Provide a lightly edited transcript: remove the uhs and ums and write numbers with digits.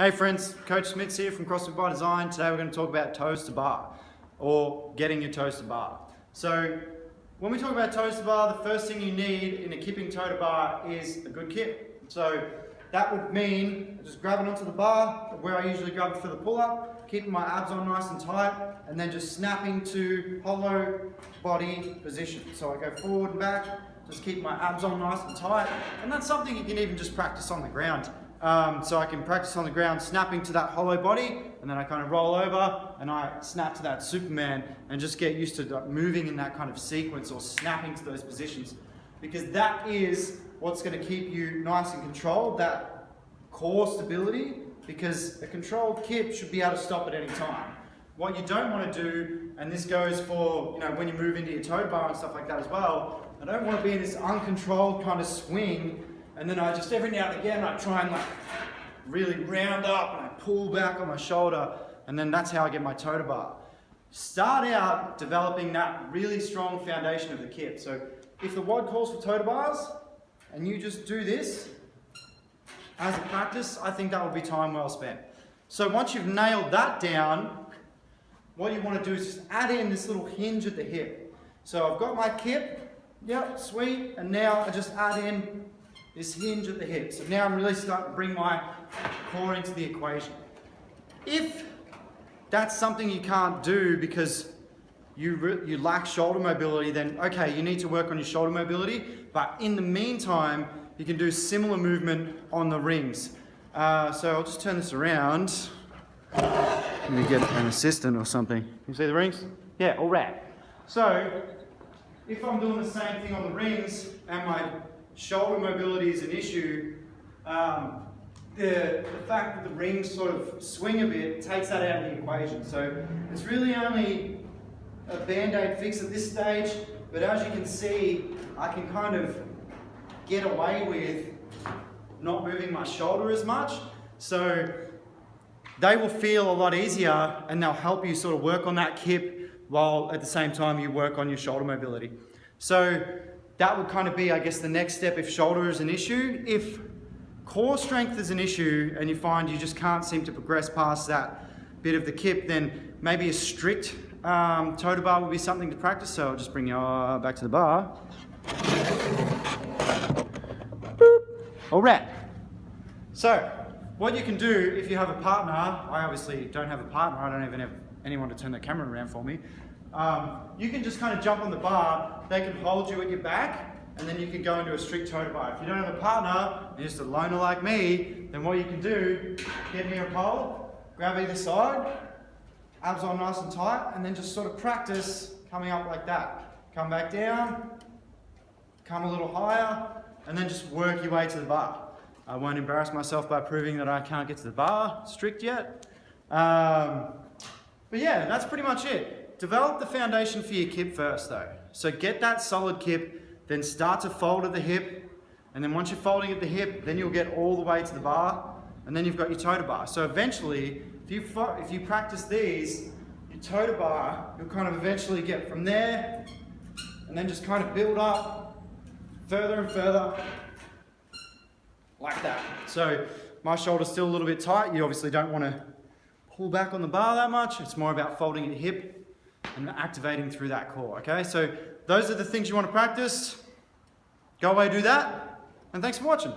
Hey friends, Coach Smits here from CrossFit by Design. Today we're going to talk about toes to bar, or getting your toes to bar. So when we talk about toes to bar, the first thing you need in a kipping toe to bar is a good kip. So that would mean just grabbing onto the bar, where I usually grab it for the pull-up, keeping my abs on nice and tight, and then just snapping to hollow body position. So I go forward and back, just keep my abs on nice and tight, and that's something you can even just practice on the ground. So I can practice on the ground snapping to that hollow body, and then I kind of roll over and I snap to that Superman and just get used to moving in that kind of sequence or snapping to those positions, because that is what's going to keep you nice and controlled, that core stability, because a controlled kip should be able to stop at any time. What you don't want to do, and this goes for when you move into your toe bar and stuff like that as well, I don't want to be in this uncontrolled kind of swing. And then I just, every now and again, I try and really round up and I pull back on my shoulder, and then that's how I get my toe to bar. Start out developing that really strong foundation of the kip. So if the WOD calls for toe to bars and you just do this as a practice, I think that would be time well spent. So once you've nailed that down, what you want to do is just add in this little hinge at the hip. So I've got my kip, yep, sweet, and now I just add in this hinge at the hip. So now I'm really starting to bring my core into the equation. If that's something you can't do because you lack shoulder mobility, then okay, you need to work on your shoulder mobility. But in the meantime, you can do similar movement on the rings. So I'll just turn this around. Let me get an assistant or something. You see the rings? Yeah, all right. So if I'm doing the same thing on the rings and my shoulder mobility is an issue, the fact that the rings sort of swing a bit takes that out of the equation. So it's really only a band-aid fix at this stage, but as you can see, I can kind of get away with not moving my shoulder as much. So they will feel a lot easier, and they'll help you sort of work on that kip while at the same time you work on your shoulder mobility. So that would kind of be, I guess, the next step if shoulder is an issue. If core strength is an issue and you find you just can't seem to progress past that bit of the kip, then maybe a strict toe to bar would be something to practice. So I'll just bring you back to the bar. Boop. All right. So what you can do if you have a partner, I obviously don't have a partner, I don't even have anyone to turn the camera around for me. You can just kind of jump on the bar, they can hold you at your back, and then you can go into a strict toe to bar. If you don't have a partner, you're just a loner like me, then what you can do, get near a pole, grab either side, abs on nice and tight, and then just sort of practice coming up like that. Come back down, come a little higher, and then just work your way to the bar. I won't embarrass myself by proving that I can't get to the bar strict yet. But yeah, that's pretty much it. Develop the foundation for your kip first though. So get that solid kip, then start to fold at the hip, and then once you're folding at the hip, then you'll get all the way to the bar, and then you've got your toe to bar. So eventually, if you practice these, your toe to bar, you'll kind of eventually get from there, and then just kind of build up further and further, like that. So my shoulder's still a little bit tight. You obviously don't want to pull back on the bar that much. It's more about folding your hip and activating through that core, okay? So those are the things you want to practice. Go away, do that, and thanks for watching.